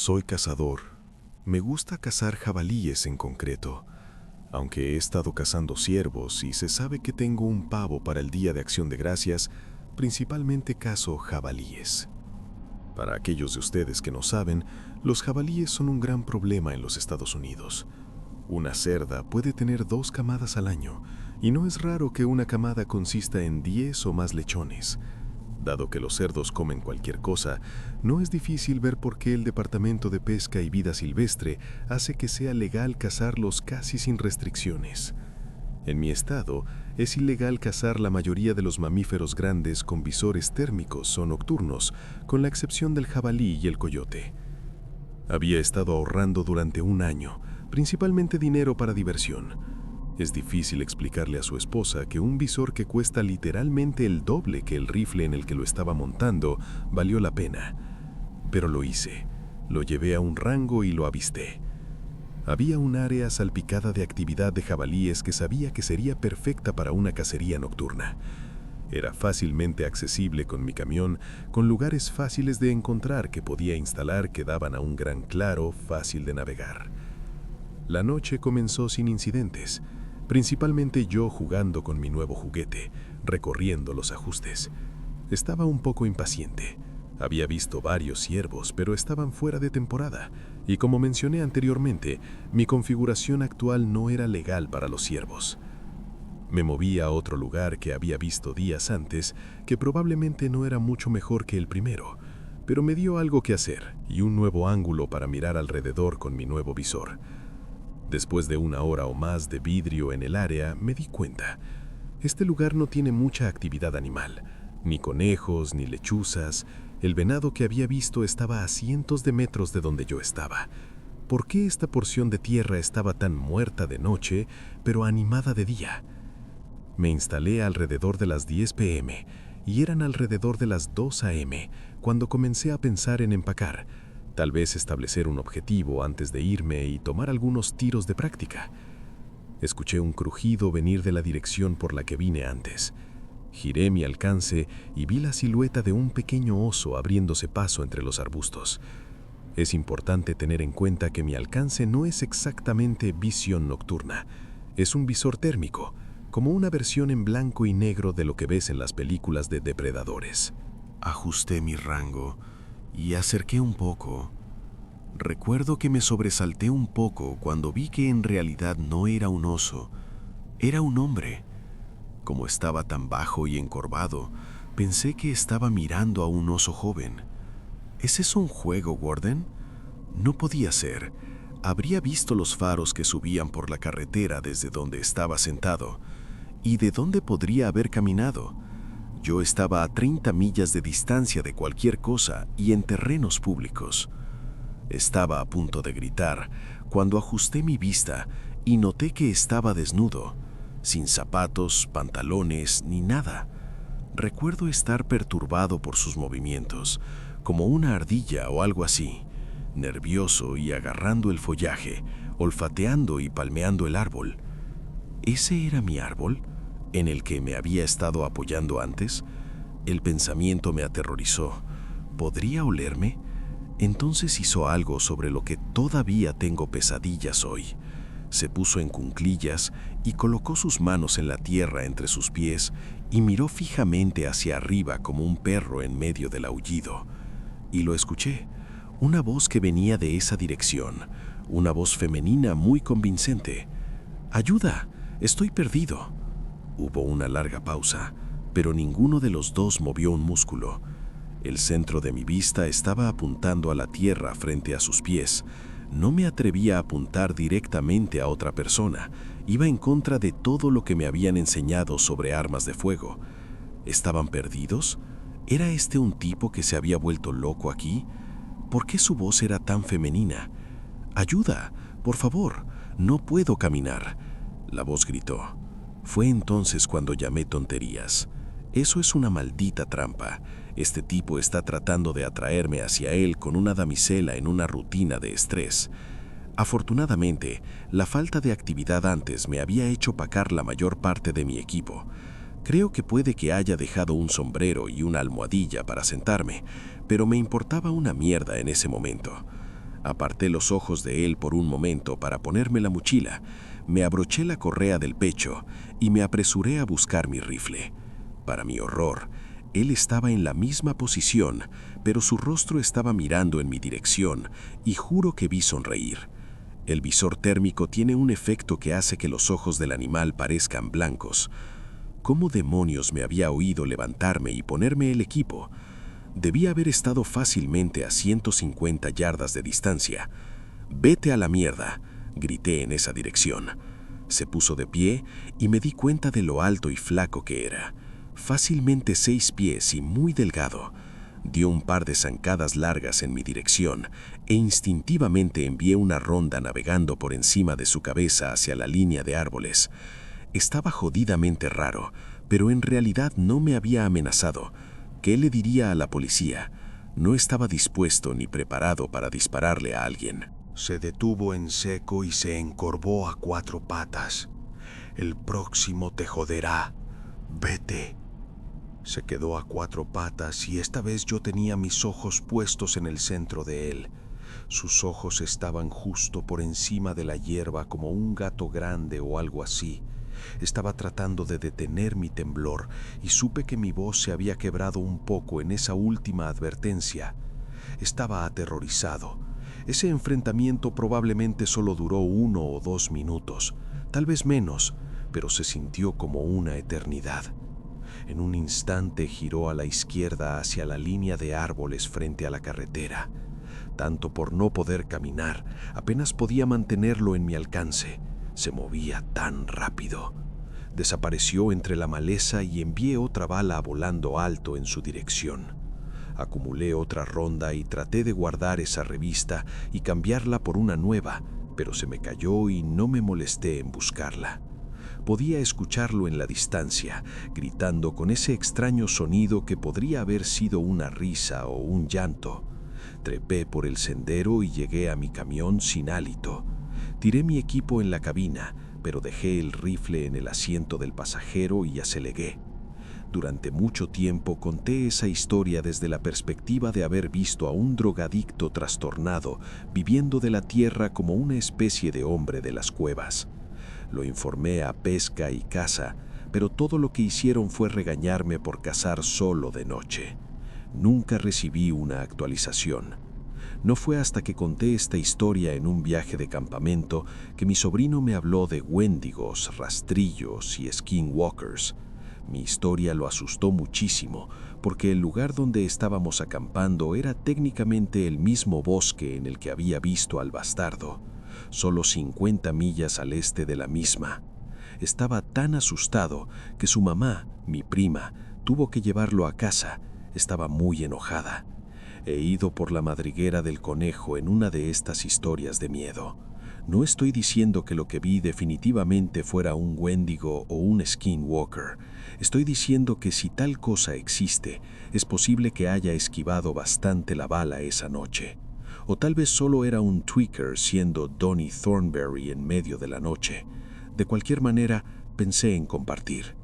Soy cazador. Me gusta cazar jabalíes en concreto, aunque he estado cazando ciervos y se sabe que tengo un pavo para el Día de Acción de Gracias, principalmente cazo jabalíes. Para aquellos de ustedes que no saben, los jabalíes son un gran problema en los Estados Unidos. Una cerda puede tener 2 camadas al año, y no es raro que una camada consista en 10 o más lechones. Dado que los cerdos comen cualquier cosa, no es difícil ver por qué el Departamento de Pesca y Vida Silvestre hace que sea legal cazarlos casi sin restricciones. En mi estado, es ilegal cazar la mayoría de los mamíferos grandes con visores térmicos o nocturnos, con la excepción del jabalí y el coyote. Había estado ahorrando durante un año, principalmente dinero para diversión. Es difícil explicarle a su esposa que un visor que cuesta literalmente el doble que el rifle en el que lo estaba montando valió la pena. Pero lo hice. Lo llevé a un rango y lo avisté. Había un área salpicada de actividad de jabalíes que sabía que sería perfecta para una cacería nocturna. Era fácilmente accesible con mi camión, con lugares fáciles de encontrar que podía instalar que daban a un gran claro fácil de navegar. La noche comenzó sin incidentes, principalmente yo jugando con mi nuevo juguete, recorriendo los ajustes. Estaba un poco impaciente. Había visto varios ciervos, pero estaban fuera de temporada, y como mencioné anteriormente, mi configuración actual no era legal para los ciervos. Me moví a otro lugar que había visto días antes, que probablemente no era mucho mejor que el primero, pero me dio algo que hacer y un nuevo ángulo para mirar alrededor con mi nuevo visor. Después de 1 hora o más de vidrio en el área, me di cuenta. Este lugar no tiene mucha actividad animal, ni conejos, ni lechuzas. El venado que había visto estaba a cientos de metros de donde yo estaba. ¿Por qué esta porción de tierra estaba tan muerta de noche, pero animada de día? Me instalé alrededor de las 10 p.m. y eran alrededor de las 2 a.m. cuando comencé a pensar en empacar. Tal vez establecer un objetivo antes de irme y tomar algunos tiros de práctica. Escuché un crujido venir de la dirección por la que vine antes. Giré mi alcance y vi la silueta de un pequeño oso abriéndose paso entre los arbustos. Es importante tener en cuenta que mi alcance no es exactamente visión nocturna. Es un visor térmico, como una versión en blanco y negro de lo que ves en las películas de depredadores. Ajusté mi rango y acerqué un poco. Recuerdo que me sobresalté un poco cuando vi que en realidad no era un oso, era un hombre. Como estaba tan bajo y encorvado, pensé que estaba mirando a un oso joven. ¿Es eso un juego, Warden? No podía ser. Habría visto los faros que subían por la carretera desde donde estaba sentado. ¿Y de dónde podría haber caminado? Yo estaba a 30 millas de distancia de cualquier cosa y en terrenos públicos. Estaba a punto de gritar cuando ajusté mi vista y noté que estaba desnudo, sin zapatos, pantalones ni nada. Recuerdo estar perturbado por sus movimientos, como una ardilla o algo así, nervioso y agarrando el follaje, olfateando y palmeando el árbol. ¿Ese era mi árbol, en el que me había estado apoyando antes? El pensamiento me aterrorizó. ¿Podría olerme? Entonces hizo algo sobre lo que todavía tengo pesadillas hoy. Se puso en cuclillas y colocó sus manos en la tierra entre sus pies y miró fijamente hacia arriba como un perro en medio del aullido. Y lo escuché, una voz que venía de esa dirección, una voz femenina muy convincente. «¡Ayuda! Estoy perdido». Hubo una larga pausa, pero ninguno de los dos movió un músculo. El centro de mi vista estaba apuntando a la tierra frente a sus pies. No me atrevía a apuntar directamente a otra persona. Iba en contra de todo lo que me habían enseñado sobre armas de fuego. ¿Estaban perdidos? ¿Era este un tipo que se había vuelto loco aquí? ¿Por qué su voz era tan femenina? «¡Ayuda! Por favor, no puedo caminar». La voz gritó. Fue entonces cuando llamé tonterías. Eso es una maldita trampa. Este tipo está tratando de atraerme hacia él con una damisela en una rutina de estrés. Afortunadamente, la falta de actividad antes me había hecho pacar la mayor parte de mi equipo. Creo que puede que haya dejado un sombrero y una almohadilla para sentarme, pero me importaba una mierda en ese momento. Aparté los ojos de él por un momento para ponerme la mochila, me abroché la correa del pecho y me apresuré a buscar mi rifle. Para mi horror, él estaba en la misma posición, pero su rostro estaba mirando en mi dirección y juro que vi sonreír. El visor térmico tiene un efecto que hace que los ojos del animal parezcan blancos. ¿Cómo demonios me había oído levantarme y ponerme el equipo? Debía haber estado fácilmente a 150 yardas de distancia. «Vete a la mierda», grité en esa dirección. Se puso de pie y me di cuenta de lo alto y flaco que era. Fácilmente 6 pies y muy delgado. Dio un par de zancadas largas en mi dirección e instintivamente envié una ronda navegando por encima de su cabeza hacia la línea de árboles. Estaba jodidamente raro, pero en realidad no me había amenazado. ¿Qué le diría a la policía? No estaba dispuesto ni preparado para dispararle a alguien. Se detuvo en seco y se encorvó a 4 patas. «El próximo te joderá. Vete». Se quedó a 4 patas y esta vez yo tenía mis ojos puestos en el centro de él. Sus ojos estaban justo por encima de la hierba como un gato grande o algo así. Estaba tratando de detener mi temblor y supe que mi voz se había quebrado un poco en esa última advertencia. Estaba aterrorizado. Ese enfrentamiento probablemente solo duró 1 o 2 minutos, tal vez menos, pero se sintió como una eternidad. En un instante giró a la izquierda hacia la línea de árboles frente a la carretera. Tanto por no poder caminar, apenas podía mantenerlo en mi alcance. Se movía tan rápido. Desapareció entre la maleza y envié otra bala volando alto en su dirección. Acumulé otra ronda y traté de guardar esa revista y cambiarla por una nueva, pero se me cayó y no me molesté en buscarla. Podía escucharlo en la distancia, gritando con ese extraño sonido que podría haber sido una risa o un llanto. Trepé por el sendero y llegué a mi camión sin hálito. Tiré mi equipo en la cabina, pero dejé el rifle en el asiento del pasajero y acelegué. Durante mucho tiempo conté esa historia desde la perspectiva de haber visto a un drogadicto trastornado viviendo de la tierra como una especie de hombre de las cuevas. Lo informé a pesca y caza, pero todo lo que hicieron fue regañarme por cazar solo de noche. Nunca recibí una actualización. No fue hasta que conté esta historia en un viaje de campamento que mi sobrino me habló de wendigos, rastrillos y skinwalkers. Mi historia lo asustó muchísimo, porque el lugar donde estábamos acampando era técnicamente el mismo bosque en el que había visto al bastardo, solo 50 millas al este de la misma. Estaba tan asustado que su mamá, mi prima, tuvo que llevarlo a casa. Estaba muy enojada. He ido por la madriguera del conejo en una de estas historias de miedo. No estoy diciendo que lo que vi definitivamente fuera un wendigo o un skinwalker. Estoy diciendo que si tal cosa existe, es posible que haya esquivado bastante la bala esa noche. O tal vez solo era un tweaker siendo Donnie Thornberry en medio de la noche. De cualquier manera, pensé en compartir.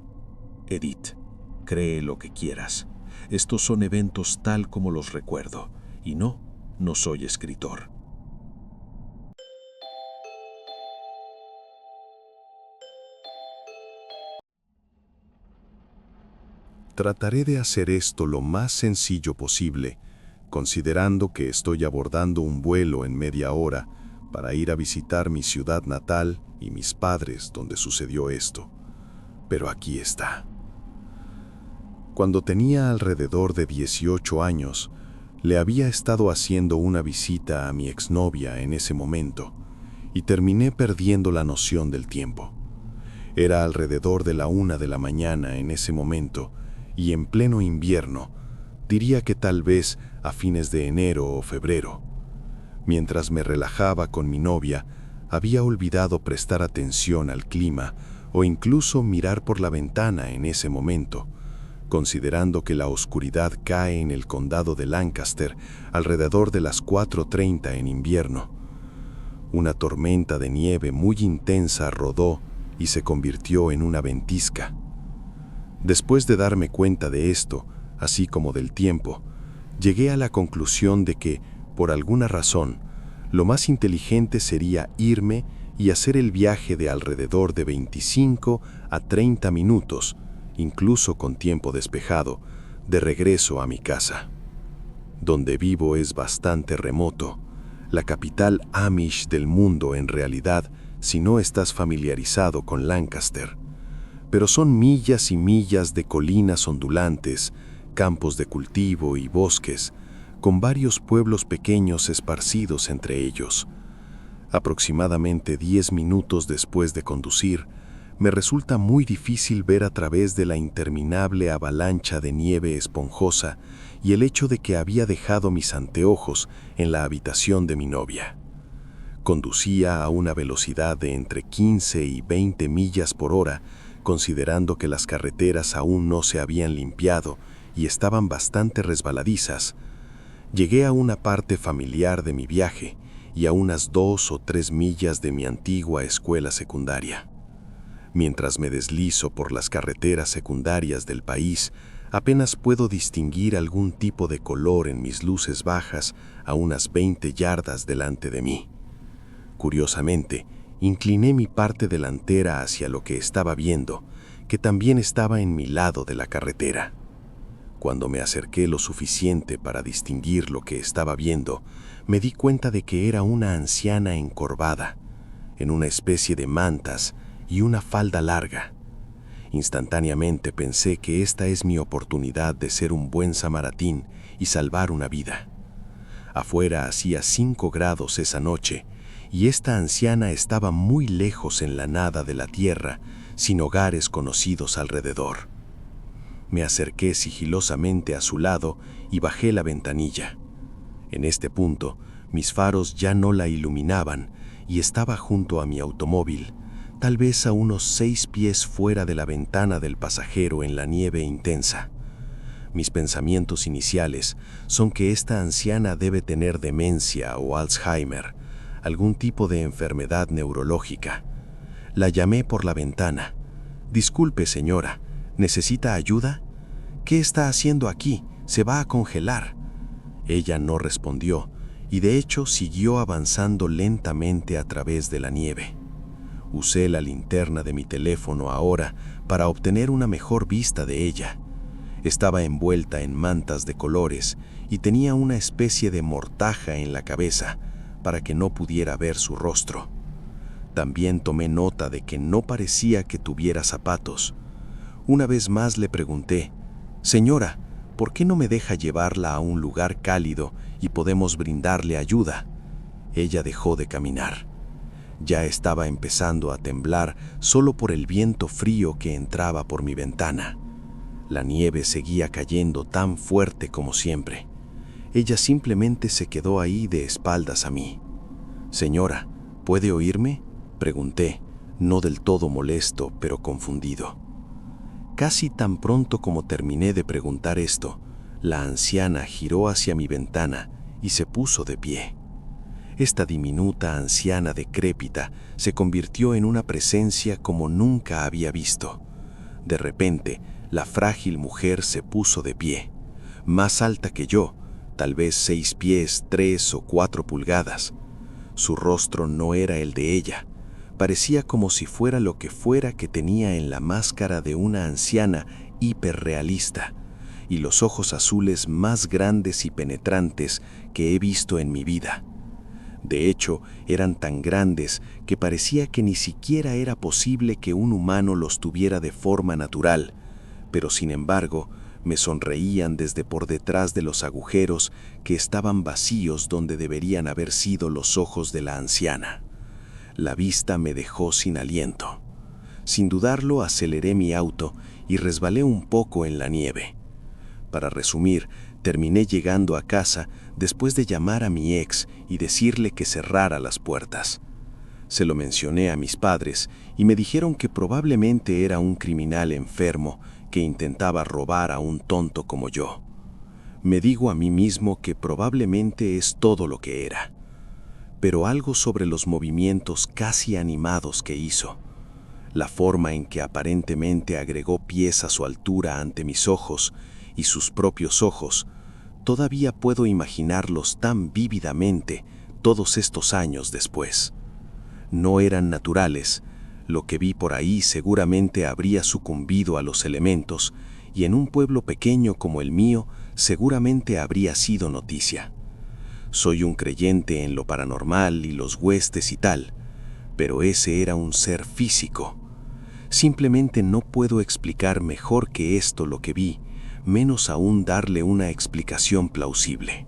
Edith, cree lo que quieras. Estos son eventos tal como los recuerdo. Y no soy escritor. Trataré de hacer esto lo más sencillo posible, considerando que estoy abordando un vuelo en media hora para ir a visitar mi ciudad natal y mis padres donde sucedió esto. Pero aquí está. Cuando tenía alrededor de 18 años, le había estado haciendo una visita a mi exnovia en ese momento y terminé perdiendo la noción del tiempo. Era alrededor de la 1 de la mañana en ese momento y en pleno invierno, diría que tal vez a fines de enero o febrero. Mientras me relajaba con mi novia, había olvidado prestar atención al clima o incluso mirar por la ventana en ese momento, considerando que la oscuridad cae en el condado de Lancaster alrededor de las 4:30 en invierno. Una tormenta de nieve muy intensa rodó y se convirtió en una ventisca. Después de darme cuenta de esto, así como del tiempo, llegué a la conclusión de que, por alguna razón, Lo más inteligente sería irme y hacer el viaje de alrededor de 25 a 30 minutos, incluso con tiempo despejado, de regreso a mi casa. Donde vivo es bastante remoto, la capital Amish del mundo en realidad, si no estás familiarizado con Lancaster. Pero son millas y millas de colinas ondulantes, campos de cultivo y bosques, con varios pueblos pequeños esparcidos entre ellos. Aproximadamente 10 minutos después de conducir, me resulta muy difícil ver a través de la interminable avalancha de nieve esponjosa y el hecho de que había dejado mis anteojos en la habitación de mi novia. Conducía a una velocidad de entre 15 y 20 millas por hora, considerando que las carreteras aún no se habían limpiado y estaban bastante resbaladizas. Llegué a una parte familiar de mi viaje y a unas 2 o 3 millas de mi antigua escuela secundaria. Mientras me deslizo por las carreteras secundarias del país, apenas puedo distinguir algún tipo de color en mis luces bajas a unas 20 yardas delante de mí. Curiosamente, incliné mi parte delantera hacia lo que estaba viendo, que también estaba en mi lado de la carretera. Cuando me acerqué lo suficiente para distinguir lo que estaba viendo, me di cuenta de que era una anciana encorvada, en una especie de mantas y una falda larga. Instantáneamente pensé que esta es mi oportunidad de ser un buen samaritín y salvar una vida. Afuera hacía 5 grados esa noche, y esta anciana estaba muy lejos en la nada de la tierra, sin hogares conocidos alrededor. Me acerqué sigilosamente a su lado y bajé la ventanilla. En este punto, mis faros ya no la iluminaban y estaba junto a mi automóvil, tal vez a unos 6 pies fuera de la ventana del pasajero en la nieve intensa. Mis pensamientos iniciales son que esta anciana debe tener demencia o Alzheimer, algún tipo de enfermedad neurológica. La llamé por la ventana. «Disculpe, señora, ¿necesita ayuda? ¿Qué está haciendo aquí? Se va a congelar». Ella no respondió y de hecho siguió avanzando lentamente a través de la nieve. Usé la linterna de mi teléfono ahora para obtener una mejor vista de ella. Estaba envuelta en mantas de colores y tenía una especie de mortaja en la cabeza para que no pudiera ver su rostro. También tomé nota de que no parecía que tuviera zapatos. Una vez más le pregunté: «Señora, ¿por qué no me deja llevarla a un lugar cálido y podemos brindarle ayuda?» Ella dejó de caminar. Ya estaba empezando a temblar solo por el viento frío que entraba por mi ventana. La nieve seguía cayendo tan fuerte como siempre. Ella simplemente se quedó ahí de espaldas a mí. «Señora, ¿puede oírme?», pregunté, no del todo molesto, pero confundido. Casi tan pronto como terminé de preguntar esto, la anciana giró hacia mi ventana y se puso de pie. Esta diminuta anciana decrépita se convirtió en una presencia como nunca había visto. De repente, la frágil mujer se puso de pie, más alta que yo, tal vez 6 pies, 3 o 4 pulgadas. Su rostro no era el de ella. Parecía como si fuera lo que fuera que tenía en la máscara de una anciana hiperrealista, y los ojos azules más grandes y penetrantes que he visto en mi vida. De hecho, eran tan grandes que parecía que ni siquiera era posible que un humano los tuviera de forma natural, pero sin embargo, me sonreían desde por detrás de los agujeros que estaban vacíos donde deberían haber sido los ojos de la anciana. La vista me dejó sin aliento. Sin dudarlo, aceleré mi auto y resbalé un poco en la nieve. Para resumir, terminé llegando a casa después de llamar a mi ex y decirle que cerrara las puertas. Se lo mencioné a mis padres y me dijeron que probablemente era un criminal enfermo que intentaba robar a un tonto como yo. Me digo a mí mismo que probablemente es todo lo que era. Pero algo sobre los movimientos casi animados que hizo, la forma en que aparentemente agregó pies a su altura ante mis ojos y sus propios ojos, todavía puedo imaginarlos tan vívidamente, todos estos años después. No eran naturales. Lo que vi por ahí seguramente habría sucumbido a los elementos, y en un pueblo pequeño como el mío seguramente habría sido noticia. Soy un creyente en lo paranormal y los huestes y tal, pero ese era un ser físico. Simplemente no puedo explicar mejor que esto lo que vi, menos aún darle una explicación plausible.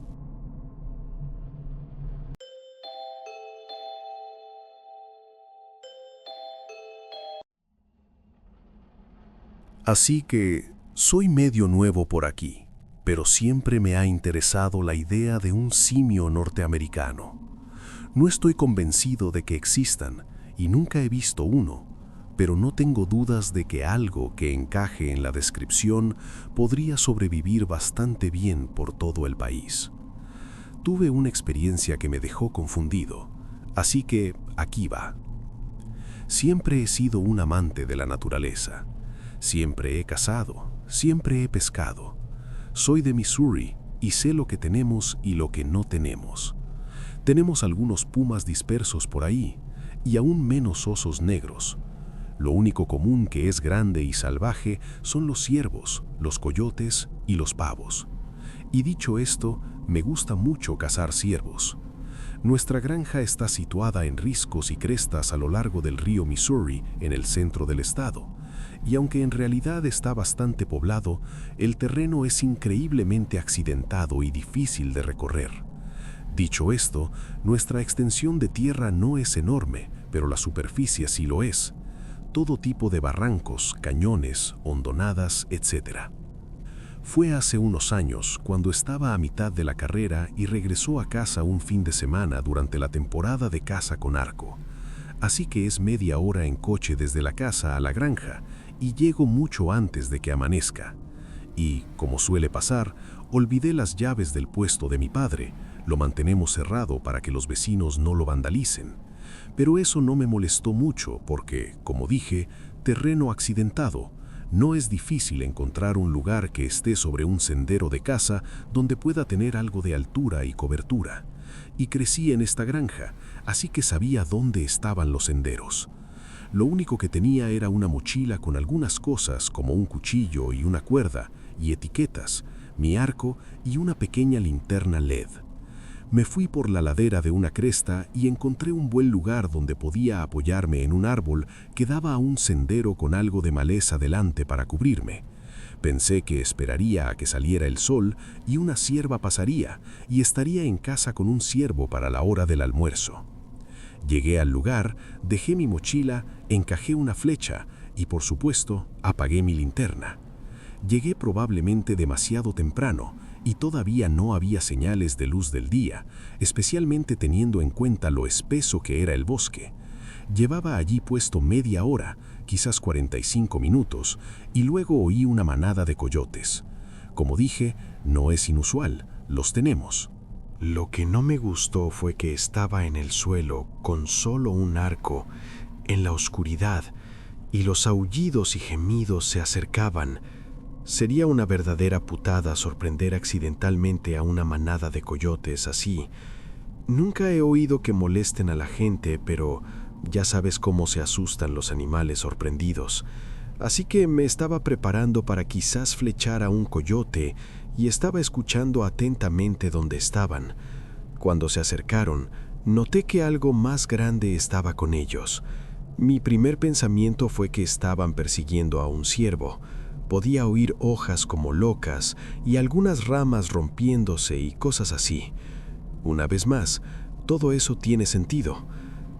Así que soy medio nuevo por aquí, pero siempre me ha interesado la idea de un simio norteamericano. No estoy convencido de que existan y nunca he visto uno, pero no tengo dudas de que algo que encaje en la descripción podría sobrevivir bastante bien por todo el país. Tuve una experiencia que me dejó confundido, así que aquí va. Siempre he sido un amante de la naturaleza. Siempre he cazado, siempre he pescado. Soy de Missouri y sé lo que tenemos y lo que no tenemos. Tenemos algunos pumas dispersos por ahí y aún menos osos negros. Lo único común que es grande y salvaje son los ciervos, los coyotes y los pavos. Y dicho esto, me gusta mucho cazar ciervos. Nuestra granja está situada en riscos y crestas a lo largo del río Missouri, en el centro del estado. Y aunque en realidad está bastante poblado, el terreno es increíblemente accidentado y difícil de recorrer. Dicho esto, nuestra extensión de tierra no es enorme, pero la superficie sí lo es. Todo tipo de barrancos, cañones, hondonadas, etc. Fue hace unos años, cuando estaba a mitad de la carrera y regresó a casa un fin de semana durante la temporada de caza con arco. Así que es media hora en coche desde la casa a la granja, y llego mucho antes de que amanezca. Y, como suele pasar, olvidé las llaves del puesto de mi padre. Lo mantenemos cerrado para que los vecinos no lo vandalicen. Pero eso no me molestó mucho porque, como dije, terreno accidentado. No es difícil encontrar un lugar que esté sobre un sendero de caza donde pueda tener algo de altura y cobertura. Y crecí en esta granja, así que sabía dónde estaban los senderos. Lo único que tenía era una mochila con algunas cosas como un cuchillo y una cuerda, y etiquetas, mi arco y una pequeña linterna LED. Me fui por la ladera de una cresta y encontré un buen lugar donde podía apoyarme en un árbol que daba a un sendero con algo de maleza delante para cubrirme. Pensé que esperaría a que saliera el sol y una cierva pasaría y estaría en casa con un ciervo para la hora del almuerzo. Llegué al lugar, dejé mi mochila, encajé una flecha y, por supuesto, apagué mi linterna. Llegué probablemente demasiado temprano y todavía no había señales de luz del día, especialmente teniendo en cuenta lo espeso que era el bosque. Llevaba allí puesto media hora, quizás 45 minutos, y luego oí una manada de coyotes. Como dije, no es inusual, los tenemos. Lo que no me gustó fue que estaba en el suelo con solo un arco, en la oscuridad, y los aullidos y gemidos se acercaban. Sería una verdadera putada sorprender accidentalmente a una manada de coyotes así. Nunca he oído que molesten a la gente, pero ya sabes cómo se asustan los animales sorprendidos. Así que me estaba preparando para quizás flechar a un coyote y estaba escuchando atentamente dónde estaban. Cuando se acercaron, noté que algo más grande estaba con ellos. Mi primer pensamiento fue que estaban persiguiendo a un ciervo. Podía oír hojas como locas y algunas ramas rompiéndose y cosas así. Una vez más, todo eso tiene sentido.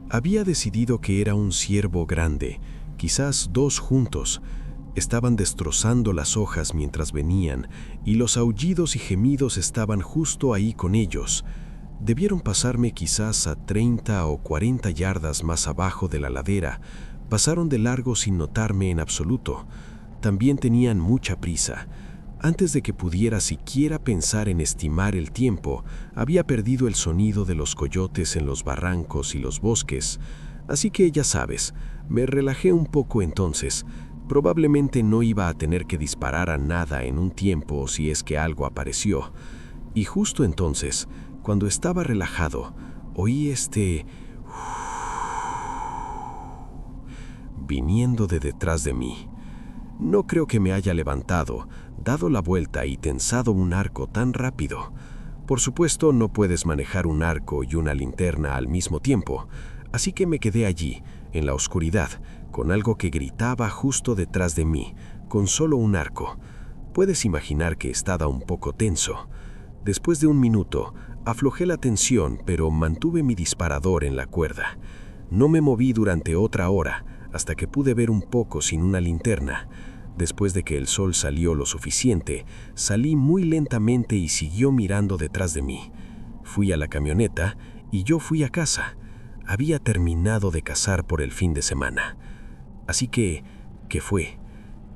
Había decidido que era un ciervo grande, quizás dos juntos. Estaban destrozando las hojas mientras venían, y los aullidos y gemidos estaban justo ahí con ellos. Debieron pasarme quizás a 30 o 40 yardas más abajo de la ladera. Pasaron de largo sin notarme en absoluto. También tenían mucha prisa. Antes de que pudiera siquiera pensar en estimar el tiempo, había perdido el sonido de los coyotes en los barrancos y los bosques. Así que ya sabes, me relajé un poco entonces. Probablemente no iba a tener que disparar a nada en un tiempo si es que algo apareció. Y justo entonces, cuando estaba relajado, oí viniendo de detrás de mí. No creo que me haya levantado, dado la vuelta y tensado un arco tan rápido. Por supuesto, no puedes manejar un arco y una linterna al mismo tiempo, así que me quedé allí, en la oscuridad, con algo que gritaba justo detrás de mí, con solo un arco. Puedes imaginar que estaba un poco tenso. Después de un minuto, aflojé la tensión, pero mantuve mi disparador en la cuerda. No me moví durante otra hora, hasta que pude ver un poco sin una linterna. Después de que el sol salió lo suficiente, salí muy lentamente y siguió mirando detrás de mí. Fui a la camioneta y yo fui a casa. Había terminado de cazar por el fin de semana. Así que, ¿qué fue?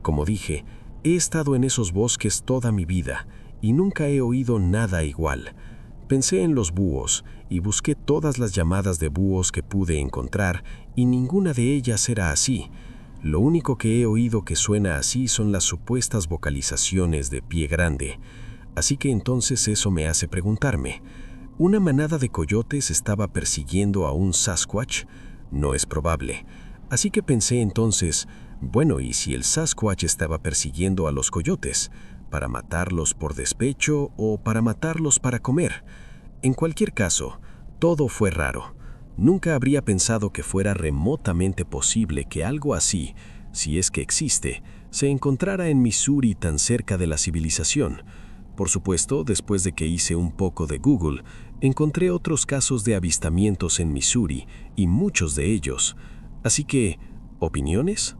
Como dije, he estado en esos bosques toda mi vida y nunca he oído nada igual. Pensé en los búhos y busqué todas las llamadas de búhos que pude encontrar y ninguna de ellas era así. Lo único que he oído que suena así son las supuestas vocalizaciones de Pie Grande. Así que entonces eso me hace preguntarme, ¿una manada de coyotes estaba persiguiendo a un Sasquatch? No es probable. Así que pensé entonces, bueno, ¿y si el Sasquatch estaba persiguiendo a los coyotes? ¿Para matarlos por despecho o para matarlos para comer? En cualquier caso, todo fue raro. Nunca habría pensado que fuera remotamente posible que algo así, si es que existe, se encontrara en Missouri tan cerca de la civilización. Por supuesto, después de que hice un poco de Google, encontré otros casos de avistamientos en Missouri y muchos de ellos. Así que, ¿opiniones?